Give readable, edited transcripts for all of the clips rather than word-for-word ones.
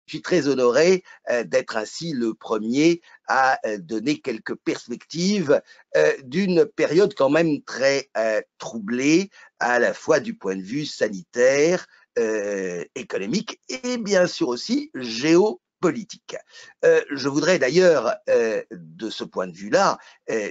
Je suis très honoré d'être ainsi le premier à donner quelques perspectives d'une période quand même très troublée, à la fois du point de vue sanitaire, économique et bien sûr aussi géopolitique. Je voudrais d'ailleurs, de ce point de vue-là,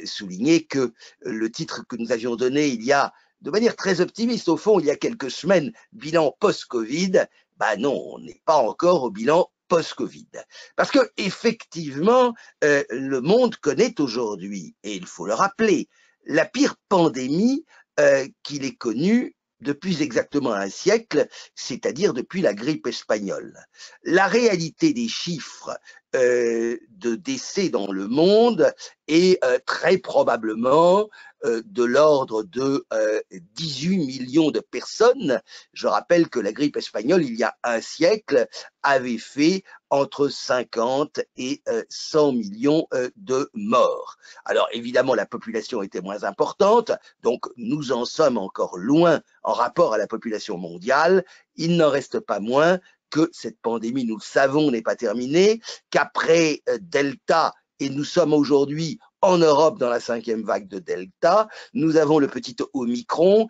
souligner que le titre que nous avions donné il y a de manière très optimiste, au fond, il y a quelques semaines, bilan post-Covid, ben non, on n'est pas encore au bilan post-Covid. Parce que effectivement, le monde connaît aujourd'hui, et il faut le rappeler, la pire pandémie qu'il ait connue depuis exactement un siècle, c'est-à-dire depuis la grippe espagnole. La réalité des chiffres de décès dans le monde est très probablement de l'ordre de 18 millions de personnes. Je rappelle que la grippe espagnole, il y a un siècle, avait fait entre 50 et 100 millions de morts. Alors évidemment, la population était moins importante, donc nous en sommes encore loin en rapport à la population mondiale. Il n'en reste pas moins que cette pandémie, nous le savons, n'est pas terminée, qu'après Delta, et nous sommes aujourd'hui en Europe dans la 5e vague de Delta, nous avons le petit Omicron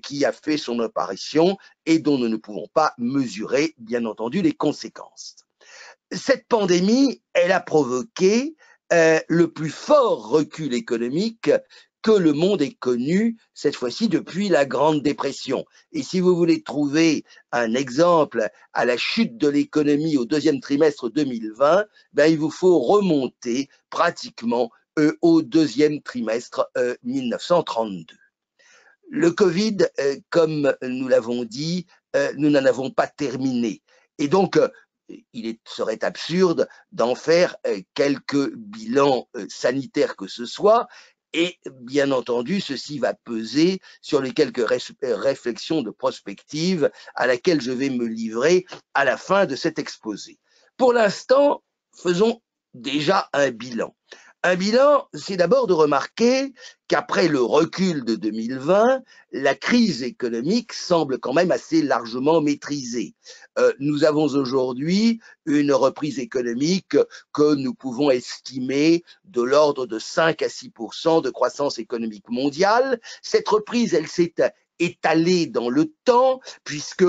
qui a fait son apparition et dont nous ne pouvons pas mesurer, bien entendu, les conséquences. Cette pandémie, elle a provoqué le plus fort recul économique que le monde ait connu, cette fois-ci depuis la Grande Dépression. Et si vous voulez trouver un exemple à la chute de l'économie au deuxième trimestre 2020, ben, il vous faut remonter pratiquement au deuxième trimestre 1932. Le Covid, comme nous l'avons dit, nous n'en avons pas terminé. Et donc, serait absurde d'en faire quelques bilans sanitaires que ce soit. Et bien entendu, ceci va peser sur les quelques réflexions de prospective à laquelle je vais me livrer à la fin de cet exposé. Pour l'instant, faisons déjà un bilan. Un bilan, c'est d'abord de remarquer qu'après le recul de 2020, la crise économique semble quand même assez largement maîtrisée. Nous avons aujourd'hui une reprise économique que nous pouvons estimer de l'ordre de 5 à 6% de croissance économique mondiale. Cette reprise, elle s'est étalée dans le temps, puisque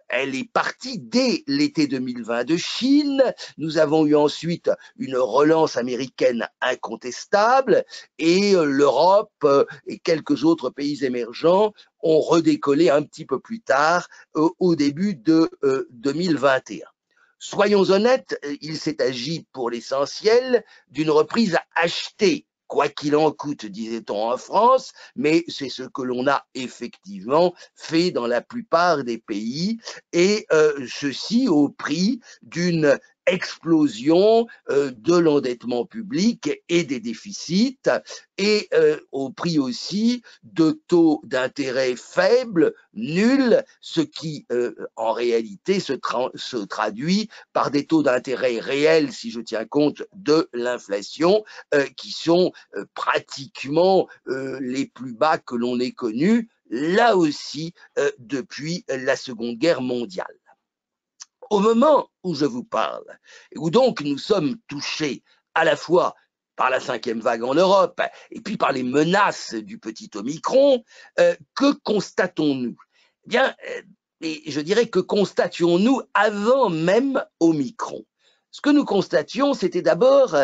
elle est partie dès l'été 2020 de Chine. Nous avons eu ensuite une relance américaine incontestable et l'Europe et quelques autres pays émergents ont redécollé un petit peu plus tard, au début de 2021. Soyons honnêtes, il s'est agi pour l'essentiel d'une reprise achetée, quoi qu'il en coûte, disait-on en France, mais c'est ce que l'on a effectivement fait dans la plupart des pays, et ceci au prix d'une explosion de l'endettement public et des déficits, et au prix aussi de taux d'intérêt faibles, nuls, ce qui en réalité se traduit par des taux d'intérêt réels, si je tiens compte de l'inflation, qui sont pratiquement les plus bas que l'on ait connus, là aussi depuis la Seconde Guerre mondiale. Au moment où je vous parle, où donc nous sommes touchés à la fois par la 5e vague en Europe et puis par les menaces du petit Omicron, que constatons-nous? Eh bien, et je dirais que constations-nous avant même Omicron? Ce que nous constations, c'était d'abord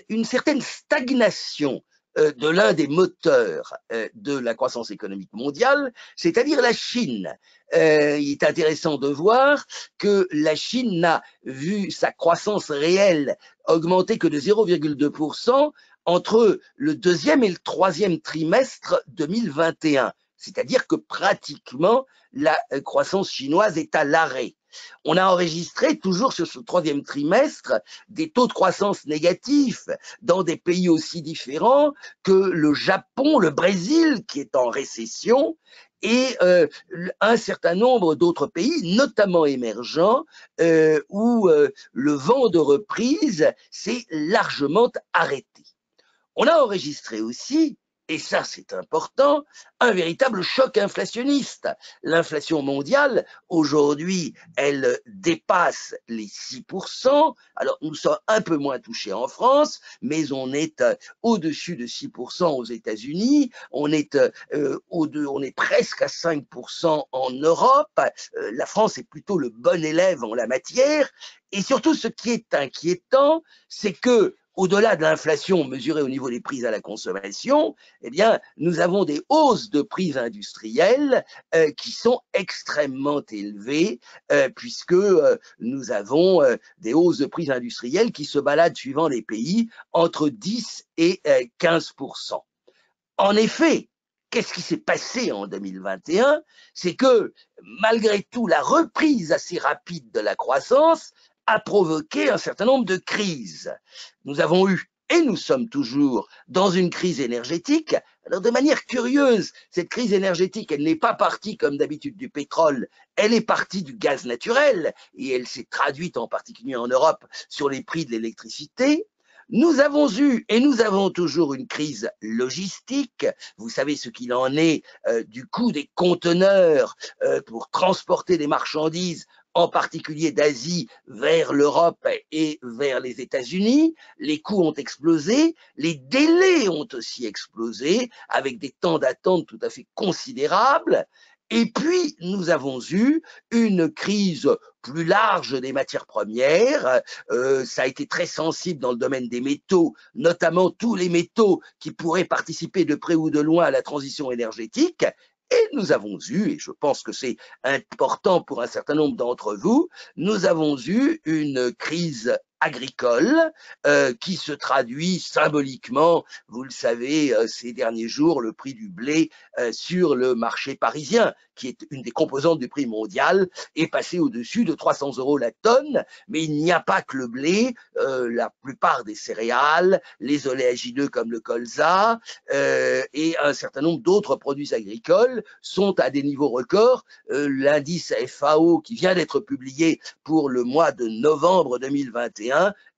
une certaine stagnation de l'un des moteurs de la croissance économique mondiale, c'est-à-dire la Chine. Il est intéressant de voir que la Chine n'a vu sa croissance réelle augmenter que de 0,2% entre le deuxième et le troisième trimestre 2021. C'est-à-dire que pratiquement la croissance chinoise est à l'arrêt. On a enregistré toujours sur ce troisième trimestre des taux de croissance négatifs dans des pays aussi différents que le Japon, le Brésil qui est en récession, et un certain nombre d'autres pays, notamment émergents, où le vent de reprise s'est largement arrêté. On a enregistré aussi et ça c'est important, un véritable choc inflationniste. L'inflation mondiale, aujourd'hui, elle dépasse les 6%. Alors nous sommes un peu moins touchés en France, mais on est au-dessus de 6% aux États-Unis, on est presque à 5% en Europe. La France est plutôt le bon élève en la matière. Et surtout, ce qui est inquiétant, c'est que au-delà de l'inflation mesurée au niveau des prix à la consommation, eh bien, nous avons des hausses de prix industriels qui sont extrêmement élevées, puisque nous avons des hausses de prix industriels qui se baladent, suivant les pays, entre 10 et 15%. En effet, qu'est-ce qui s'est passé en 2021? C'est que, malgré tout, la reprise assez rapide de la croissance a provoqué un certain nombre de crises. Nous avons eu, et nous sommes toujours, dans une crise énergétique. Alors, de manière curieuse, cette crise énergétique, elle n'est pas partie, comme d'habitude, du pétrole, elle est partie du gaz naturel, et elle s'est traduite, en particulier en Europe, sur les prix de l'électricité. Nous avons eu et nous avons toujours une crise logistique. Vous savez ce qu'il en est du coût des conteneurs pour transporter des marchandises, en particulier d'Asie vers l'Europe et vers les États-Unis. Les coûts ont explosé, les délais ont aussi explosé, avec des temps d'attente tout à fait considérables. Et puis, nous avons eu une crise plus large des matières premières. Ça a été très sensible dans le domaine des métaux, notamment tous les métaux qui pourraient participer de près ou de loin à la transition énergétique. Et nous avons eu, et je pense que c'est important pour un certain nombre d'entre vous, nous avons eu une crise agricole qui se traduit symboliquement, vous le savez, ces derniers jours, le prix du blé sur le marché parisien, qui est une des composantes du prix mondial, est passé au-dessus de 300 € la tonne. Mais il n'y a pas que le blé, la plupart des céréales, les oléagineux comme le colza et un certain nombre d'autres produits agricoles sont à des niveaux records. L'indice FAO qui vient d'être publié pour le mois de novembre 2021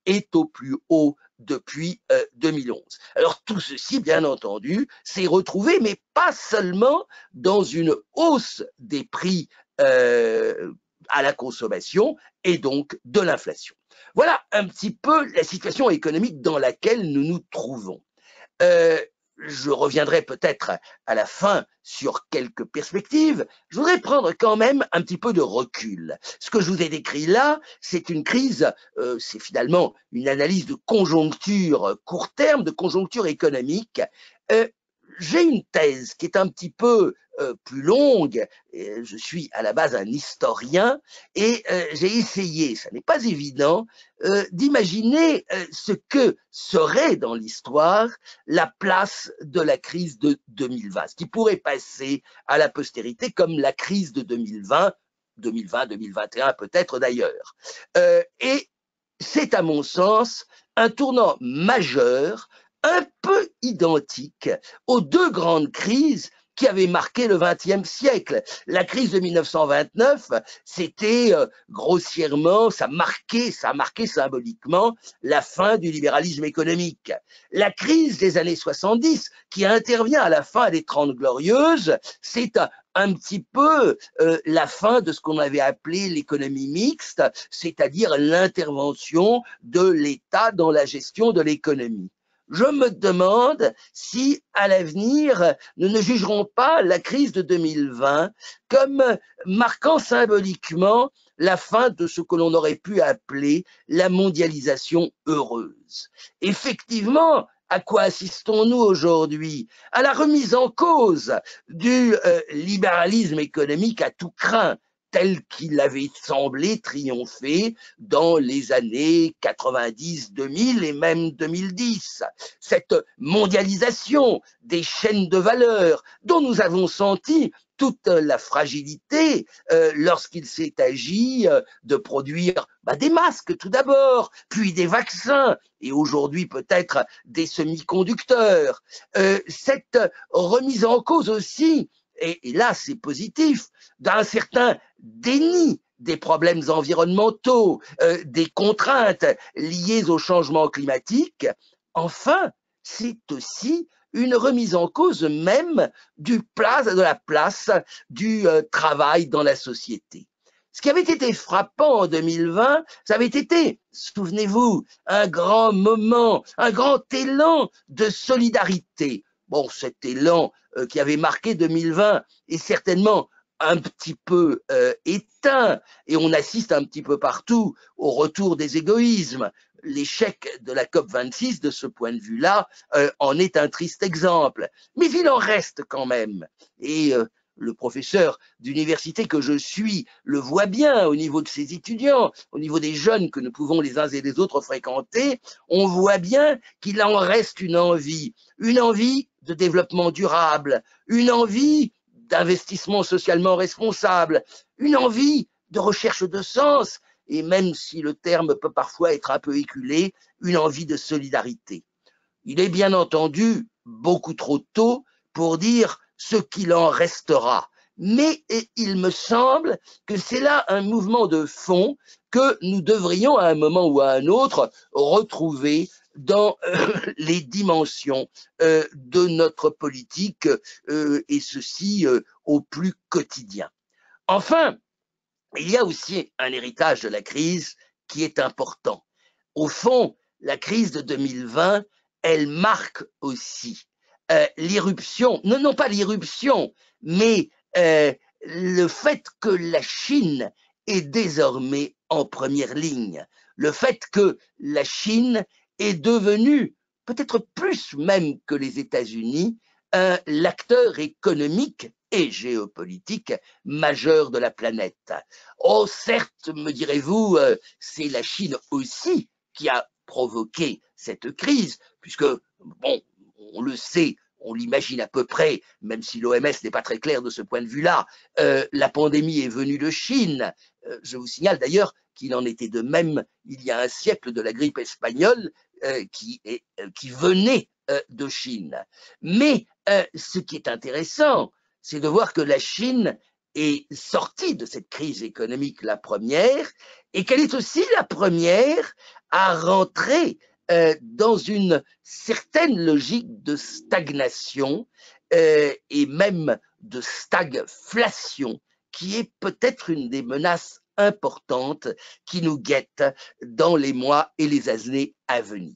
est au plus haut depuis 2011. Alors tout ceci, bien entendu, s'est retrouvé, mais pas seulement dans une hausse des prix à la consommation et donc de l'inflation. Voilà un petit peu la situation économique dans laquelle nous nous trouvons. Je reviendrai peut-être à la fin sur quelques perspectives. Je voudrais prendre quand même un petit peu de recul. Ce que je vous ai décrit là, c'est une crise, c'est finalement une analyse de conjoncture court terme, de conjoncture économique. J'ai une thèse qui est un petit peu plus longue. Je suis à la base un historien et j'ai essayé, ça n'est pas évident, d'imaginer ce que serait dans l'histoire la place de la crise de 2020, ce qui pourrait passer à la postérité comme la crise de 2020, 2021 peut-être d'ailleurs. Et c'est à mon sens un tournant majeur, un peu identique aux deux grandes crises qui avaient marqué le XXe siècle. La crise de 1929, c'était grossièrement, ça marquait symboliquement la fin du libéralisme économique. La crise des années 70, qui intervient à la fin des 30 Glorieuses, c'est un petit peu la fin de ce qu'on avait appelé l'économie mixte, c'est-à-dire l'intervention de l'État dans la gestion de l'économie. Je me demande si, à l'avenir, nous ne jugerons pas la crise de 2020 comme marquant symboliquement la fin de ce que l'on aurait pu appeler la mondialisation heureuse. Effectivement, à quoi assistons-nous aujourd'hui? À la remise en cause du libéralisme économique à tout crin, tel qu'il avait semblé triompher dans les années 90, 2000 et même 2010. Cette mondialisation des chaînes de valeur dont nous avons senti toute la fragilité lorsqu'il s'est agi de produire des masques tout d'abord, puis des vaccins, et aujourd'hui peut-être des semi-conducteurs. Cette remise en cause aussi, et là c'est positif, d'un certain déni des problèmes environnementaux, des contraintes liées au changement climatique. Enfin, c'est aussi une remise en cause même de la place du travail dans la société. Ce qui avait été frappant en 2020, ça avait été, souvenez-vous, un grand moment, un grand élan de solidarité. Bon, cet élan qui avait marqué 2020 est certainement un petit peu éteint, et on assiste un petit peu partout au retour des égoïsmes. L'échec de la COP26, de ce point de vue-là, en est un triste exemple. Mais il en reste quand même. Et le professeur d'université que je suis le voit bien au niveau de ses étudiants, au niveau des jeunes que nous pouvons les uns et les autres fréquenter, on voit bien qu'il en reste une envie de développement durable, une envie d'investissement socialement responsable, une envie de recherche de sens, et même si le terme peut parfois être un peu éculé, une envie de solidarité. Il est bien entendu beaucoup trop tôt pour dire ce qu'il en restera. Mais il me semble que c'est là un mouvement de fond que nous devrions à un moment ou à un autre retrouver dans les dimensions de notre politique, et ceci au plus quotidien. Enfin, il y a aussi un héritage de la crise qui est important. Au fond, la crise de 2020, elle marque aussi l'irruption, non pas l'irruption, mais le fait que la Chine est désormais en première ligne, le fait que la Chine est devenue, peut-être plus même que les États-Unis, l'acteur économique et géopolitique majeur de la planète. Oh, certes, me direz-vous, c'est la Chine aussi qui a provoqué cette crise, puisque, bon, on le sait, on l'imagine à peu près, même si l'OMS n'est pas très clair de ce point de vue-là, la pandémie est venue de Chine. Je vous signale d'ailleurs qu'il en était de même il y a un siècle de la grippe espagnole qui venait de Chine. Mais ce qui est intéressant, c'est de voir que la Chine est sortie de cette crise économique la première, et qu'elle est aussi la première à rentrer dans une certaine logique de stagnation et même de stagflation, qui est peut-être une des menaces importantes qui nous guettent dans les mois et les années à venir.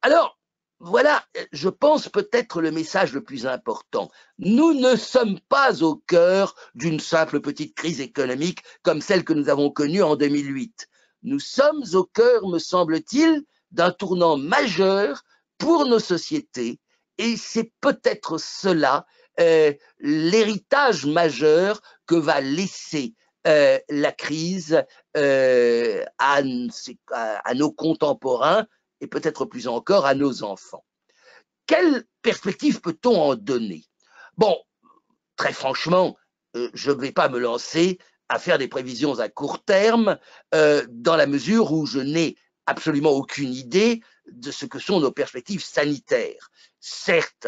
Alors, voilà, je pense peut-être le message le plus important. Nous ne sommes pas au cœur d'une simple petite crise économique comme celle que nous avons connue en 2008. Nous sommes au cœur, me semble-t-il, d'un tournant majeur pour nos sociétés, et c'est peut-être cela l'héritage majeur que va laisser la crise à nos contemporains, et peut-être plus encore à nos enfants. Quelle perspective peut-on en donner? Bon, très franchement, je ne vais pas me lancer à faire des prévisions à court terme, dans la mesure où je n'ai absolument aucune idée de ce que sont nos perspectives sanitaires. Certes,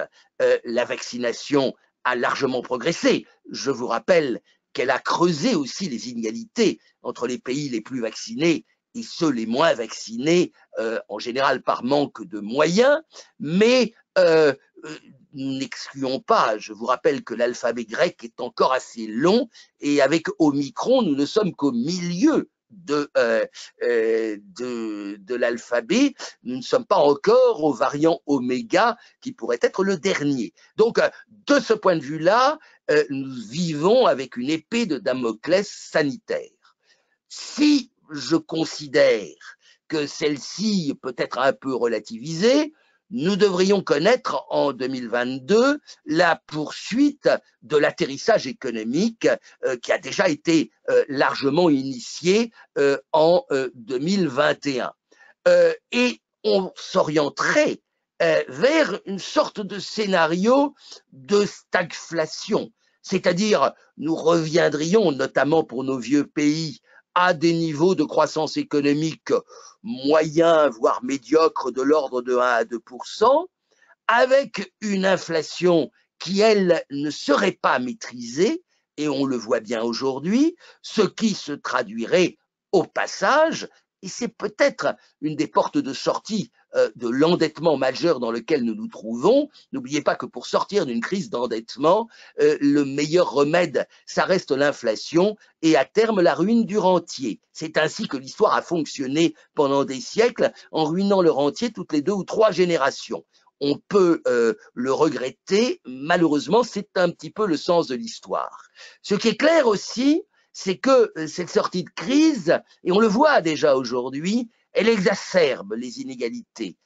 la vaccination a largement progressé. Je vous rappelle qu'elle a creusé aussi les inégalités entre les pays les plus vaccinés et ceux les moins vaccinés, en général par manque de moyens, mais n'excluons pas, je vous rappelle que l'alphabet grec est encore assez long, et avec Omicron, nous ne sommes qu'au milieu de l'alphabet, nous ne sommes pas encore au variant oméga qui pourrait être le dernier. Donc, de ce point de vue-là, nous vivons avec une épée de Damoclès sanitaire. Si je considère que celle-ci peut être un peu relativisée, nous devrions connaître en 2022 la poursuite de l'atterrissage économique qui a déjà été largement initié en 2021. Et on s'orienterait vers une sorte de scénario de stagflation, c'est-à-dire nous reviendrions, notamment pour nos vieux pays, à des niveaux de croissance économique moyens, voire médiocres, de l'ordre de 1 à 2%, avec une inflation qui, elle, ne serait pas maîtrisée, et on le voit bien aujourd'hui, ce qui se traduirait au passage, et c'est peut-être une des portes de sortie de l'endettement majeur dans lequel nous nous trouvons. N'oubliez pas que pour sortir d'une crise d'endettement, le meilleur remède, ça reste l'inflation et à terme la ruine du rentier. C'est ainsi que l'histoire a fonctionné pendant des siècles, en ruinant le rentier toutes les 2 ou 3 générations. On peut le regretter, malheureusement, c'est un petit peu le sens de l'histoire. Ce qui est clair aussi, c'est que cette sortie de crise, et on le voit déjà aujourd'hui, elle exacerbe les inégalités.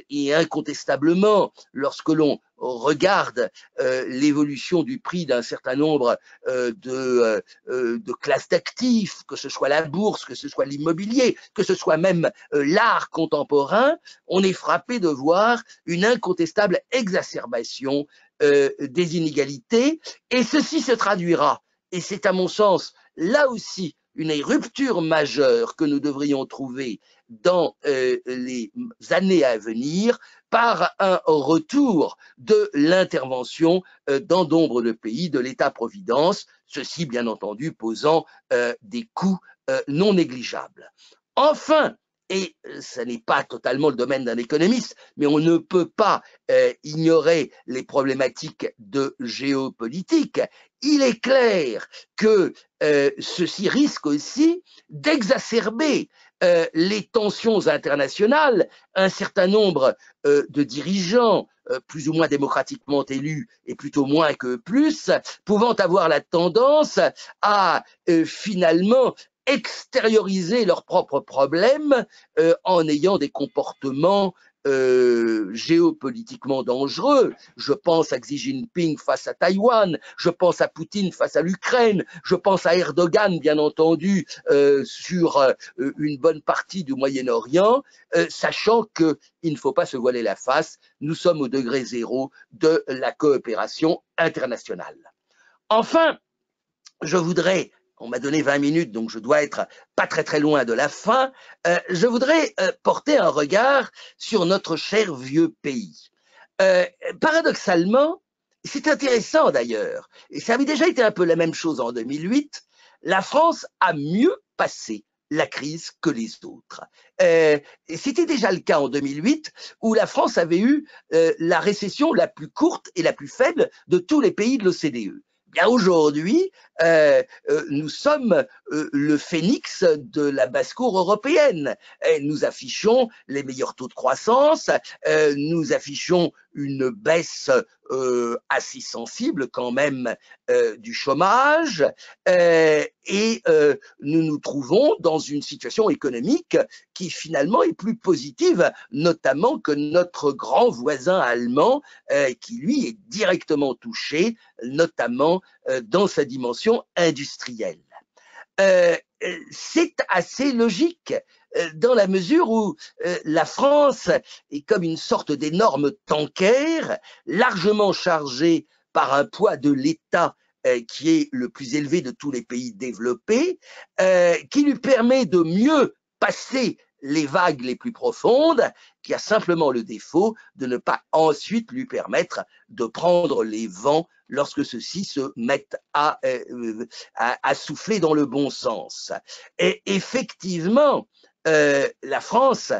Et incontestablement, lorsque l'on regarde l'évolution du prix d'un certain nombre de classes d'actifs, que ce soit la bourse, que ce soit l'immobilier, que ce soit même l'art contemporain, on est frappé de voir une incontestable exacerbation des inégalités, et ceci se traduira, et c'est à mon sens là aussi une rupture majeure que nous devrions trouver dans les années à venir, par un retour de l'intervention dans nombre de pays de l'État-providence, ceci bien entendu posant des coûts non négligeables. Enfin, et ce n'est pas totalement le domaine d'un économiste, mais on ne peut pas ignorer les problématiques de géopolitique, il est clair que ceci risque aussi d'exacerber les tensions internationales. Un certain nombre de dirigeants plus ou moins démocratiquement élus et plutôt moins que plus, pouvant avoir la tendance à finalement extérioriser leurs propres problèmes en ayant des comportements géopolitiquement dangereux. Je pense à Xi Jinping face à Taïwan, je pense à Poutine face à l'Ukraine, je pense à Erdogan, bien entendu, sur une bonne partie du Moyen-Orient, sachant qu'il ne faut pas se voiler la face, nous sommes au degré zéro de la coopération internationale. Enfin, je voudrais, on m'a donné 20 minutes, donc je dois être pas très loin de la fin, je voudrais porter un regard sur notre cher vieux pays. Paradoxalement, c'est intéressant d'ailleurs, et ça avait déjà été un peu la même chose en 2008, la France a mieux passé la crise que les autres. C'était déjà le cas en 2008, où la France avait eu la récession la plus courte et la plus faible de tous les pays de l'OCDE. Bien aujourd'hui, nous sommes le phénix de la basse-cour européenne. Nous affichons les meilleurs taux de croissance, nous affichons une baisse assez sensible quand même du chômage, et nous nous trouvons dans une situation économique qui finalement est plus positive, notamment que notre grand voisin allemand, qui lui est directement touché, notamment dans sa dimension industrielle. C'est assez logique dans la mesure où la France est comme une sorte d'énorme tanker, largement chargé par un poids de l'État qui est le plus élevé de tous les pays développés, qui lui permet de mieux passer les vagues les plus profondes, qui a simplement le défaut de ne pas ensuite lui permettre de prendre les vents lorsque ceux-ci se mettent à souffler dans le bon sens. Et effectivement, la France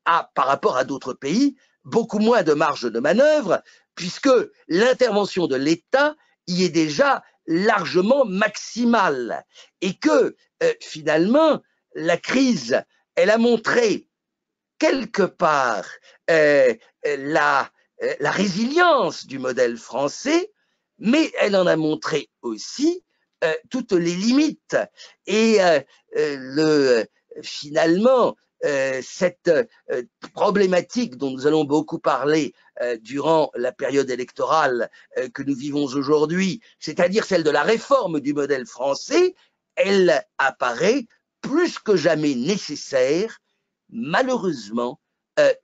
a, par rapport à d'autres pays, beaucoup moins de marge de manœuvre, puisque l'intervention de l'État y est déjà largement maximale, et que finalement, la crise, elle a montré quelque part la résilience du modèle français, mais elle en a montré aussi toutes les limites. Et finalement, cette problématique dont nous allons beaucoup parler durant la période électorale que nous vivons aujourd'hui, c'est-à-dire celle de la réforme du modèle français, elle apparaît plus que jamais nécessaire, malheureusement,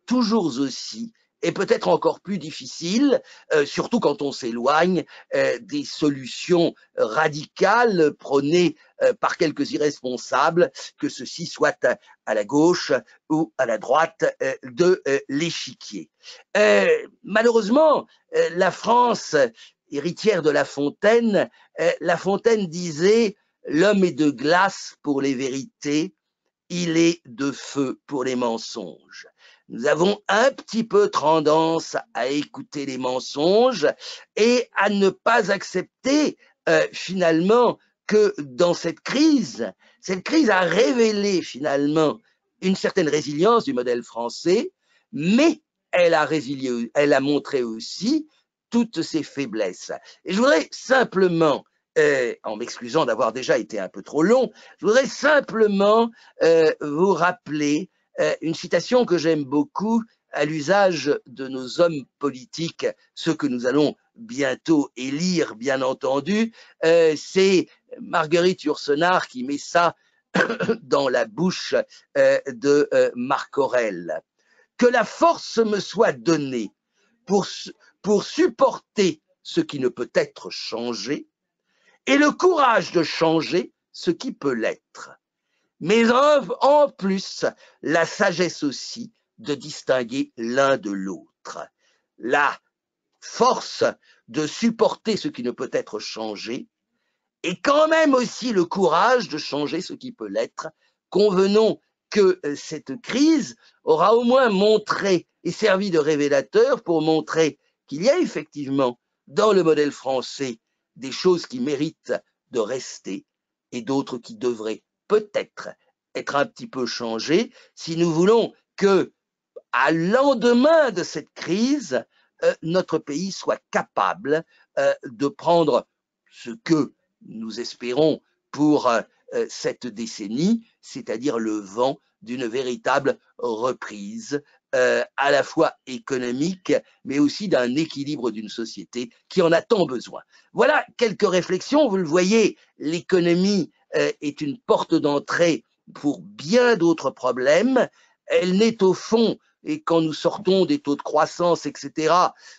toujours aussi, et peut-être encore plus difficile, surtout quand on s'éloigne des solutions radicales prônées par quelques irresponsables, que ceci soit à la gauche ou à la droite de l'échiquier. Malheureusement, la France, héritière de La Fontaine disait « L'homme est de glace pour les vérités, il est de feu pour les mensonges. Nous avons un petit peu tendance à écouter les mensonges et à ne pas accepter finalement que dans cette crise a révélé finalement une certaine résilience du modèle français, mais elle a montré aussi toutes ses faiblesses. Et je voudrais simplement, en m'excusant d'avoir déjà été un peu trop long, je voudrais simplement vous rappeler une citation que j'aime beaucoup à l'usage de nos hommes politiques, ceux que nous allons bientôt élire, bien entendu. C'est Marguerite Yourcenar qui met ça dans la bouche de Marc Aurèle. Que la force me soit donnée pour supporter ce qui ne peut être changé et le courage de changer ce qui peut l'être. Mais en plus, la sagesse aussi de distinguer l'un de l'autre. La force de supporter ce qui ne peut être changé et quand même aussi le courage de changer ce qui peut l'être. Convenons que cette crise aura au moins montré et servi de révélateur pour montrer qu'il y a effectivement dans le modèle français des choses qui méritent de rester et d'autres qui devraient peut-être être un petit peu changées si nous voulons que, à lendemain de cette crise, notre pays soit capable de prendre ce que nous espérons pour cette décennie, c'est-à-dire le vent d'une véritable reprise, à la fois économique, mais aussi d'un équilibre d'une société qui en a tant besoin. Voilà quelques réflexions. Vous le voyez, l'économie est une porte d'entrée pour bien d'autres problèmes. Elle n'est au fond, et quand nous sortons des taux de croissance, etc.,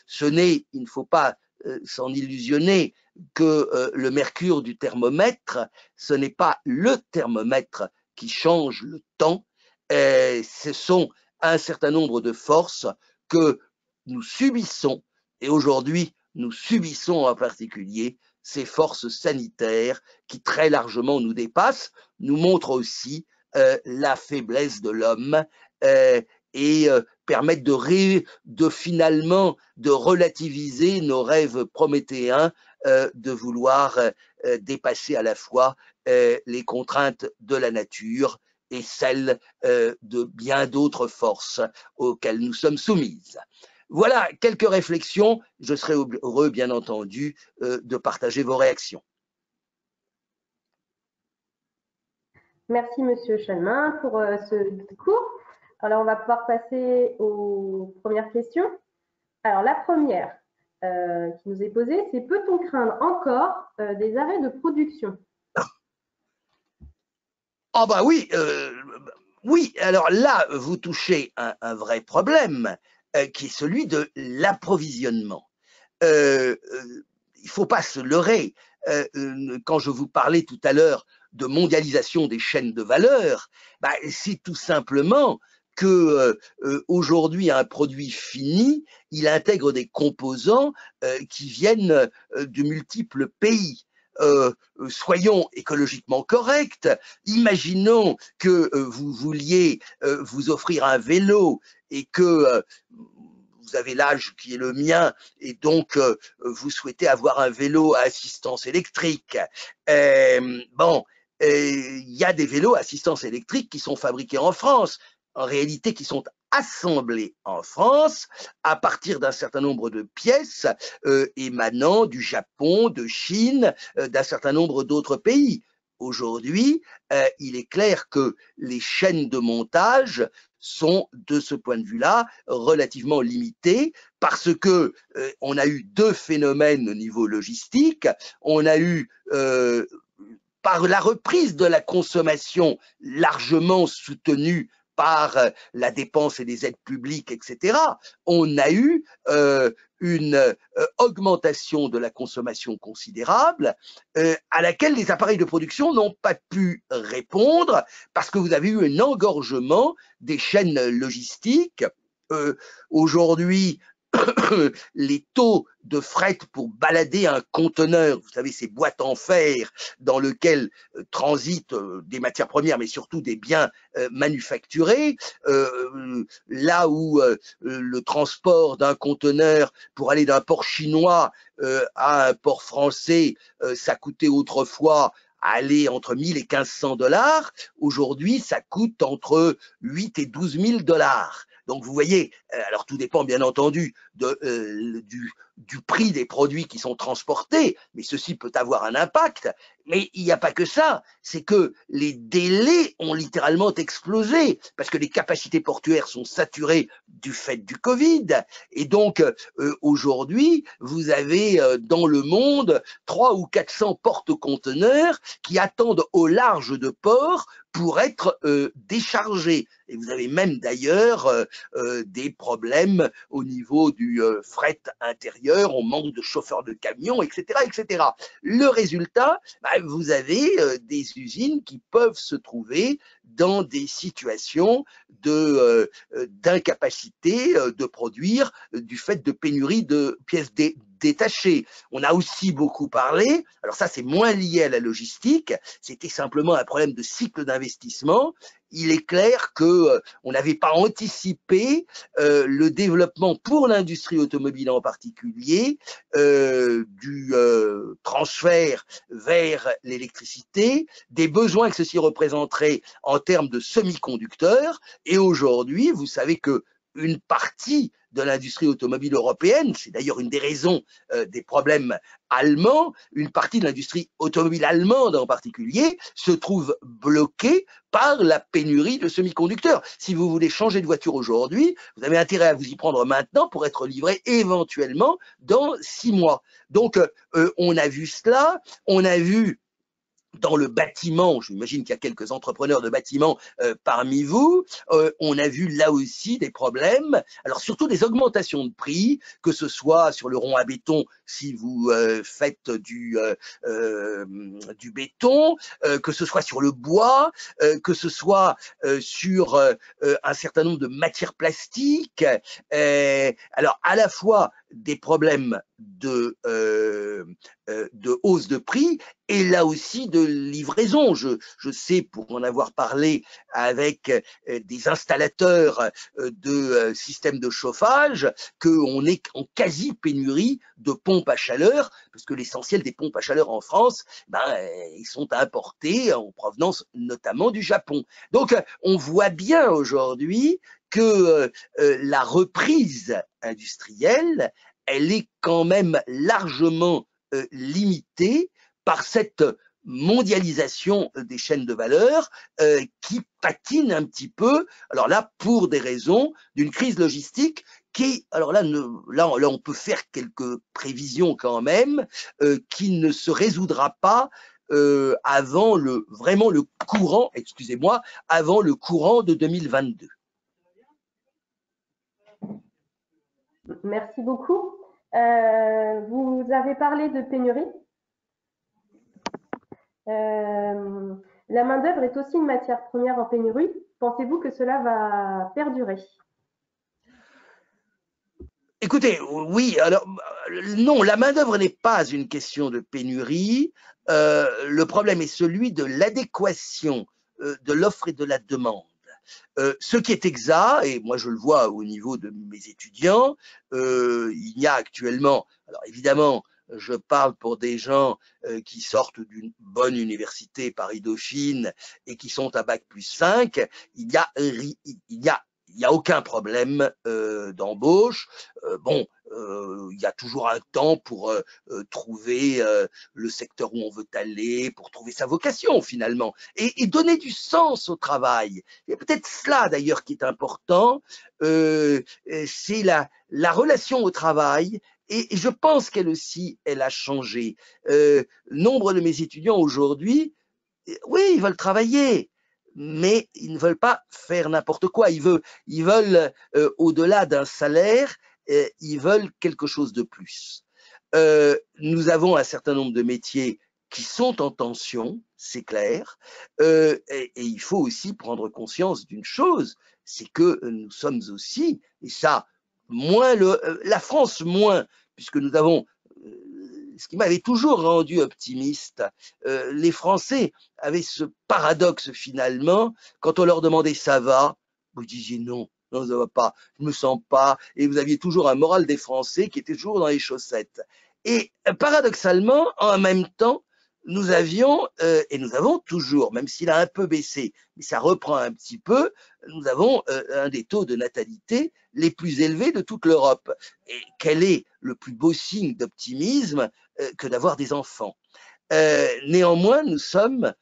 ce n'est, il ne faut pas s'en illusionner, que le mercure du thermomètre, ce n'est pas le thermomètre qui change le temps, ce sont un certain nombre de forces que nous subissons, et aujourd'hui nous subissons en particulier ces forces sanitaires qui très largement nous dépassent, nous montrent aussi la faiblesse de l'homme et permettent de finalement de relativiser nos rêves prométhéens de vouloir dépasser à la fois les contraintes de la nature et celles de bien d'autres forces auxquelles nous sommes soumises. Voilà quelques réflexions. Je serai heureux, bien entendu, de partager vos réactions. Merci, Monsieur Chalmin, pour ce cours. Alors, on va pouvoir passer aux premières questions. Alors, la première qui nous est posée, c'est: peut-on craindre encore des arrêts de production? Ah bah oui, oui. Alors là, vous touchez un vrai problème qui est celui de l'approvisionnement. Il ne faut pas se leurrer. Quand je vous parlais tout à l'heure de mondialisation des chaînes de valeur, bah, c'est tout simplement que aujourd'hui un produit fini, il intègre des composants qui viennent de multiples pays. Soyons écologiquement corrects. Imaginons que vous vouliez vous offrir un vélo et que vous avez l'âge qui est le mien et donc vous souhaitez avoir un vélo à assistance électrique. Bon, il y a des vélos à assistance électrique qui sont fabriqués en France, en réalité qui sont assemblés en France à partir d'un certain nombre de pièces émanant du Japon, de Chine, d'un certain nombre d'autres pays. Aujourd'hui, il est clair que les chaînes de montage sont, de ce point de vue-là, relativement limitées parce que on a eu deux phénomènes au niveau logistique. On a eu par la reprise de la consommation largement soutenue par la dépense et les aides publiques, etc., on a eu une augmentation de la consommation considérable à laquelle les appareils de production n'ont pas pu répondre parce que vous avez eu un engorgement des chaînes logistiques. Aujourd'hui, les taux de fret pour balader un conteneur, vous savez, ces boîtes en fer dans lesquelles transitent des matières premières, mais surtout des biens manufacturés, là où le transport d'un conteneur pour aller d'un port chinois à un port français, ça coûtait autrefois aller entre 1000 et 1500 $. Aujourd'hui, ça coûte entre 8 et 12 000 $. Donc, vous voyez, alors tout dépend bien entendu du prix des produits qui sont transportés, mais ceci peut avoir un impact. Mais il n'y a pas que ça, c'est que les délais ont littéralement explosé, parce que les capacités portuaires sont saturées du fait du Covid, et donc aujourd'hui, vous avez dans le monde 300 ou 400 porte-conteneurs qui attendent au large de ports pour être déchargés. Et vous avez même d'ailleurs des problèmes au niveau du fret intérieur, on manque de chauffeurs de camions, etc., etc. Le résultat, vous avez des usines qui peuvent se trouver dans des situations d'incapacité de produire du fait de pénurie de pièces détachées. On a aussi beaucoup parlé, alors ça c'est moins lié à la logistique, c'était simplement un problème de cycle d'investissement. Il est clair que on n'avait pas anticipé le développement pour l'industrie automobile en particulier du transfert vers l'électricité, des besoins que ceci représenterait en termes de semi-conducteurs. Et aujourd'hui, vous savez que une partie de l'industrie automobile européenne, c'est d'ailleurs une des raisons des problèmes allemands, une partie de l'industrie automobile allemande en particulier, se trouve bloquée par la pénurie de semi-conducteurs. Si vous voulez changer de voiture aujourd'hui, vous avez intérêt à vous y prendre maintenant pour être livré éventuellement dans 6 mois. Donc, on a vu cela, on a vu dans le bâtiment, j'imagine qu'il y a quelques entrepreneurs de bâtiment parmi vous, on a vu là aussi des problèmes, alors surtout des augmentations de prix, que ce soit sur le rond à béton si vous faites du béton, que ce soit sur le bois, que ce soit sur un certain nombre de matières plastiques, alors à la fois des problèmes de hausse de prix, et là aussi de livraison. Je sais, pour en avoir parlé avec des installateurs de systèmes de chauffage, qu'on est en quasi pénurie de pompes à chaleur, parce que l'essentiel des pompes à chaleur en France, ils sont importés en provenance notamment du Japon. Donc, on voit bien aujourd'hui que la reprise industrielle, elle est quand même largement limitée par cette mondialisation des chaînes de valeur qui patine un petit peu, alors là, pour des raisons d'une crise logistique qui, alors là, on peut faire quelques prévisions quand même, qui ne se résoudra pas avant vraiment le courant, excusez-moi, avant le courant de 2022. Merci beaucoup. Vous avez parlé de pénurie. La main-d'œuvre est aussi une matière première en pénurie. Pensez-vous que cela va perdurer? Écoutez, oui, alors non, la main-d'œuvre n'est pas une question de pénurie. Le problème est celui de l'adéquation de l'offre et de la demande. Ce qui est exact, et moi je le vois au niveau de mes étudiants, il y a actuellement, alors évidemment, je parle pour des gens qui sortent d'une bonne université Paris-Dauphine et qui sont à bac+5, il y a aucun problème d'embauche. Bon, il y a toujours un temps pour trouver le secteur où on veut aller, pour trouver sa vocation finalement, et donner du sens au travail. Et peut-être cela d'ailleurs qui est important, c'est la relation au travail. Et je pense qu'elle aussi, elle a changé. Nombre de mes étudiants aujourd'hui, oui, ils veulent travailler, mais ils ne veulent pas faire n'importe quoi. Ils veulent au-delà d'un salaire, ils veulent quelque chose de plus. Nous avons un certain nombre de métiers qui sont en tension, c'est clair, et il faut aussi prendre conscience d'une chose, c'est que nous sommes aussi, et ça, moins la France moins, puisque nous avons ce qui m'avait toujours rendu optimiste, les Français avaient ce paradoxe finalement, quand on leur demandait ça va, vous disiez non, non ça va pas, je me sens pas, et vous aviez toujours un moral des Français qui était toujours dans les chaussettes. Et paradoxalement, en même temps, nous avions, et nous avons toujours, même s'il a un peu baissé, mais ça reprend un petit peu, nous avons un des taux de natalité les plus élevés de toute l'Europe. Et quel est le plus beau signe d'optimisme que d'avoir des enfants? Néanmoins, nous sommes,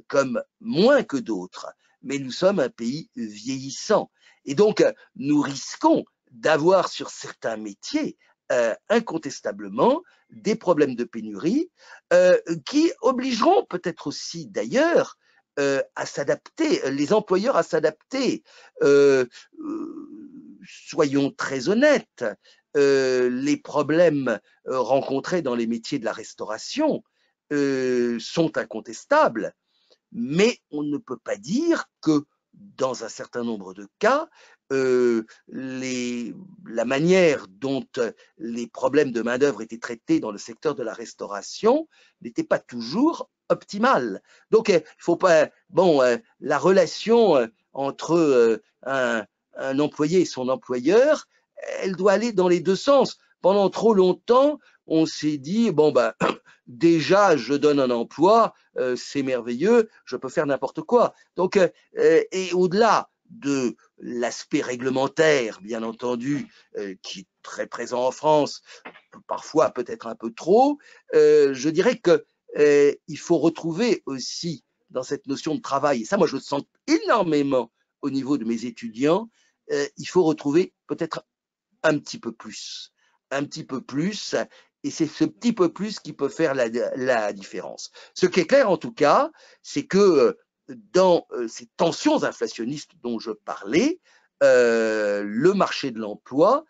comme moins que d'autres, mais nous sommes un pays vieillissant. Et donc, nous risquons d'avoir sur certains métiers, incontestablement, des problèmes de pénurie qui obligeront peut-être aussi d'ailleurs à s'adapter, les employeurs à s'adapter. Soyons très honnêtes, les problèmes rencontrés dans les métiers de la restauration sont incontestables, mais on ne peut pas dire que dans un certain nombre de cas, la manière dont les problèmes de main-d'œuvre étaient traités dans le secteur de la restauration n'était pas toujours optimale. Donc, il faut pas. Bon, la relation entre un employé et son employeur, elle doit aller dans les deux sens. Pendant trop longtemps, on s'est dit bon ben déjà je donne un emploi, c'est merveilleux, je peux faire n'importe quoi. Donc et au-delà de l'aspect réglementaire, bien entendu, qui est très présent en France, parfois peut-être un peu trop, je dirais que il faut retrouver aussi dans cette notion de travail, et ça moi je le sens énormément au niveau de mes étudiants, il faut retrouver peut-être un petit peu plus, et c'est ce petit peu plus qui peut faire la différence. Ce qui est clair en tout cas, c'est que dans ces tensions inflationnistes dont je parlais, le marché de l'emploi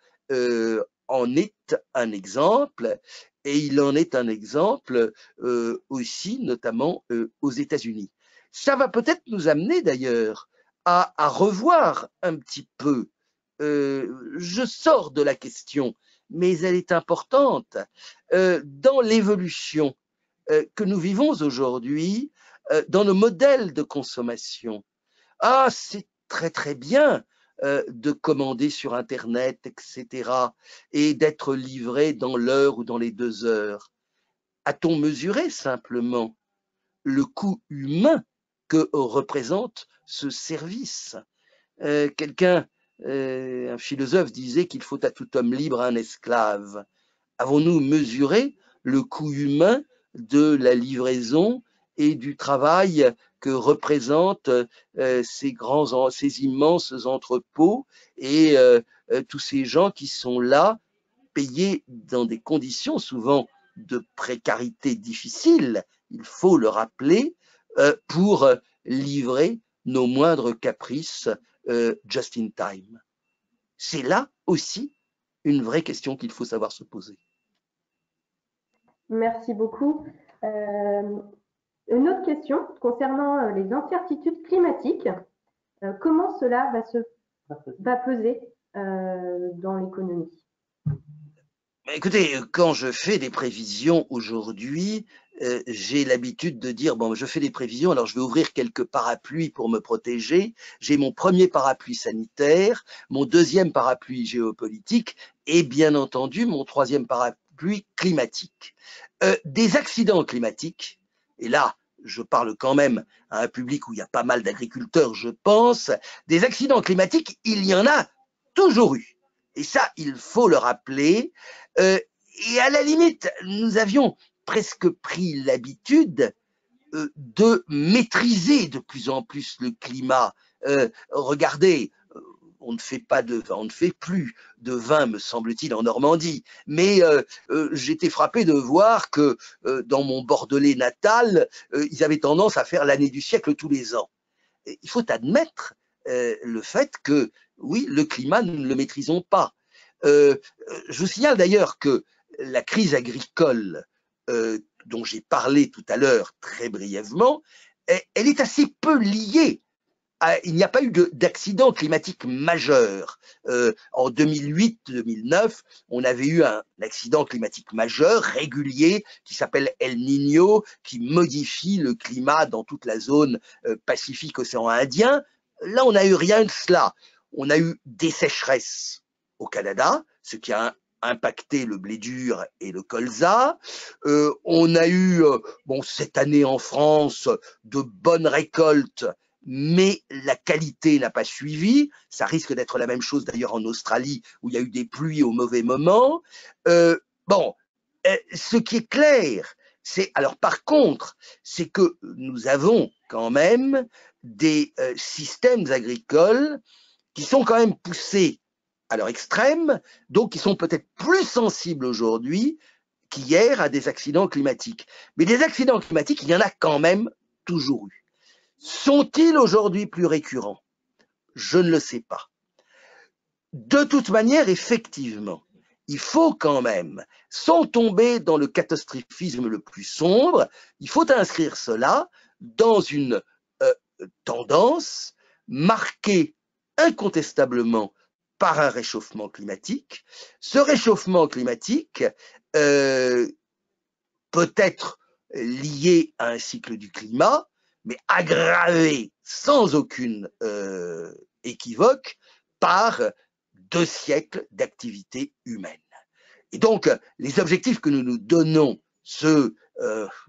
en est un exemple, et il en est un exemple aussi, notamment aux États-Unis. Ça va peut-être nous amener d'ailleurs à revoir un petit peu. Je sors de la question, mais elle est importante. Dans l'évolution que nous vivons aujourd'hui, dans nos modèles de consommation, ah, c'est très très bien de commander sur Internet, etc., et d'être livré dans l'heure ou dans les 2 heures. A-t-on mesuré simplement le coût humain que représente ce service? Un philosophe disait qu'il faut à tout homme libre un esclave. Avons-nous mesuré le coût humain de la livraison et du travail que représentent ces immenses entrepôts et tous ces gens qui sont là, payés dans des conditions souvent de précarité difficile, il faut le rappeler, pour livrer nos moindres caprices just in time? C'est là aussi une vraie question qu'il faut savoir se poser. Merci beaucoup. Une autre question concernant les incertitudes climatiques. Comment cela va peser dans l'économie? Écoutez, quand je fais des prévisions aujourd'hui, j'ai l'habitude de dire, bon, je fais des prévisions, alors je vais ouvrir quelques parapluies pour me protéger. J'ai mon premier parapluie sanitaire, mon deuxième parapluie géopolitique et bien entendu mon troisième parapluie climatique. Des accidents climatiques, et là, je parle quand même à un public où il y a pas mal d'agriculteurs, je pense, des accidents climatiques, il y en a toujours eu. Et ça, il faut le rappeler. Et à la limite, nous avions presque pris l'habitude de maîtriser de plus en plus le climat. Regardez, on ne fait plus de vin, me semble-t-il, en Normandie. Mais j'étais frappé de voir que dans mon Bordelais natal, ils avaient tendance à faire l'année du siècle tous les ans. Il faut admettre le fait que, oui, le climat, nous ne le maîtrisons pas. Je vous signale d'ailleurs que la crise agricole dont j'ai parlé tout à l'heure très brièvement, elle est assez peu liée il n'y a pas eu d'accident climatique majeur. En 2008-2009, on avait eu un accident climatique majeur, régulier, qui s'appelle El Niño, qui modifie le climat dans toute la zone Pacifique-Océan Indien. Là, on n'a eu rien de cela. On a eu des sécheresses au Canada, ce qui a impacté le blé dur et le colza. On a eu, bon, cette année en France, de bonnes récoltes, mais la qualité n'a pas suivi. Ça risque d'être la même chose d'ailleurs en Australie, où il y a eu des pluies au mauvais moment. Bon, ce qui est clair, c'est, alors par contre, c'est que nous avons quand même des systèmes agricoles qui sont quand même poussés à leur extrême, donc qui sont peut-être plus sensibles aujourd'hui qu'hier à des accidents climatiques. Mais des accidents climatiques, il y en a quand même toujours eu. Sont-ils aujourd'hui plus récurrents? Je ne le sais pas. De toute manière, effectivement, il faut quand même, sans tomber dans le catastrophisme le plus sombre, il faut inscrire cela dans une tendance marquée incontestablement par un réchauffement climatique. Ce réchauffement climatique peut être lié à un cycle du climat, mais aggravé sans aucune équivoque par 2 siècles d'activité humaine. Et donc, les objectifs que nous nous donnons, ceux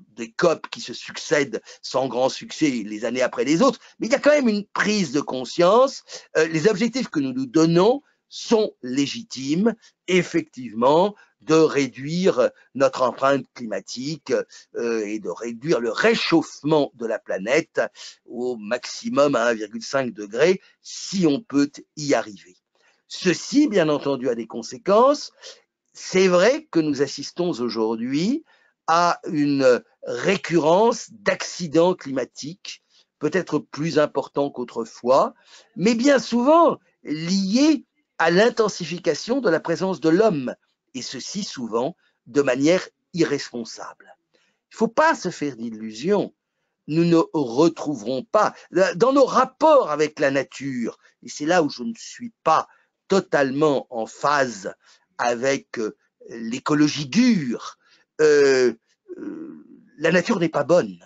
des COP qui se succèdent sans grand succès les années après les autres, mais il y a quand même une prise de conscience. Les objectifs que nous nous donnons sont légitimes, effectivement, de réduire notre empreinte climatique et de réduire le réchauffement de la planète au maximum à 1,5 degré, si on peut y arriver. Ceci, bien entendu, a des conséquences. C'est vrai que nous assistons aujourd'hui à une récurrence d'accidents climatiques, peut-être plus importants qu'autrefois, mais bien souvent liés à l'intensification de la présence de l'homme, et ceci souvent de manière irresponsable. Il ne faut pas se faire d'illusions. Nous ne retrouverons pas, dans nos rapports avec la nature, et c'est là où je ne suis pas totalement en phase avec l'écologie dure, la nature n'est pas bonne.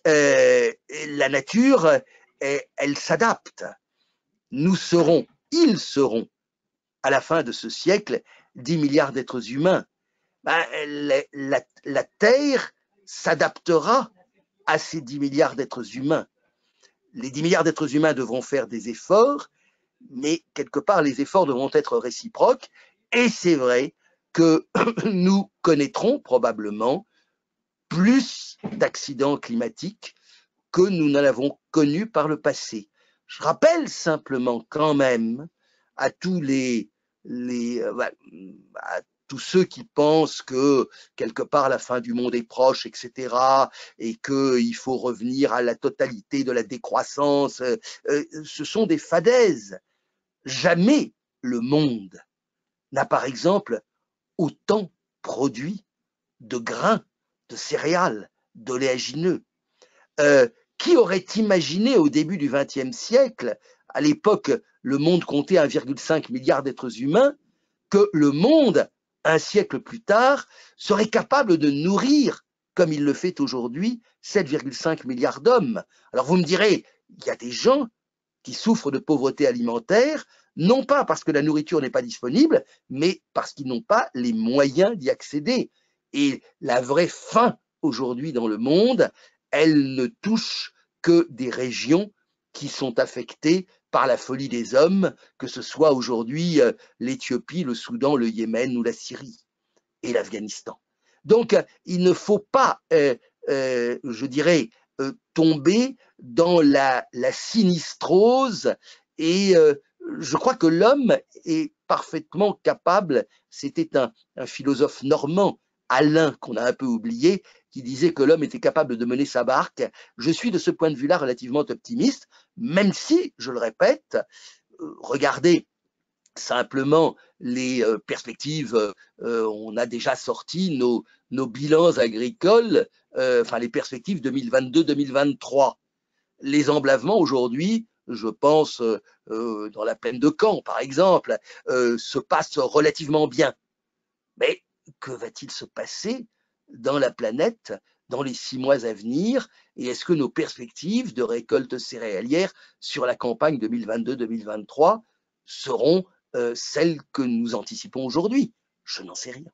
La nature, elle s'adapte. Nous serons, ils seront, à la fin de ce siècle, 10 milliards d'êtres humains. La Terre s'adaptera à ces 10 milliards d'êtres humains. Les 10 milliards d'êtres humains devront faire des efforts, mais quelque part, les efforts devront être réciproques. Et c'est vrai que nous connaîtrons probablement plus d'accidents climatiques que nous n'en avons connus par le passé. Je rappelle simplement quand même à tous à tous ceux qui pensent que quelque part la fin du monde est proche, etc., et qu'il faut revenir à la totalité de la décroissance, ce sont des fadaises. Jamais le monde n'a, par exemple, autant produit de grains, de céréales, d'oléagineux. Qui aurait imaginé au début du XXe siècle, à l'époque, le monde comptait 1,5 milliard d'êtres humains, que le monde, un siècle plus tard, serait capable de nourrir, comme il le fait aujourd'hui, 7,5 milliards d'hommes. Alors vous me direz, il y a des gens qui souffrent de pauvreté alimentaire, non pas parce que la nourriture n'est pas disponible, mais parce qu'ils n'ont pas les moyens d'y accéder. Et la vraie faim aujourd'hui dans le monde, elle ne touche que des régions qui sont affectées par la folie des hommes, que ce soit aujourd'hui l'Éthiopie, le Soudan, le Yémen ou la Syrie et l'Afghanistan. Donc, il ne faut pas, je dirais, tomber dans la sinistrose, et je crois que l'homme est parfaitement capable, c'était un philosophe normand, Alain, qu'on a un peu oublié, qui disait que l'homme était capable de mener sa barque. Je suis de ce point de vue-là relativement optimiste, même si, je le répète, regardez simplement les perspectives, on a déjà sorti nos bilans agricoles, enfin les perspectives 2022-2023. Les emblavements aujourd'hui je pense dans la plaine de Caen par exemple, se passe relativement bien. Mais que va-t-il se passer dans la planète dans les 6 mois à venir? Et est-ce que nos perspectives de récolte céréalière sur la campagne 2022-2023 seront celles que nous anticipons aujourd'hui? Je n'en sais rien.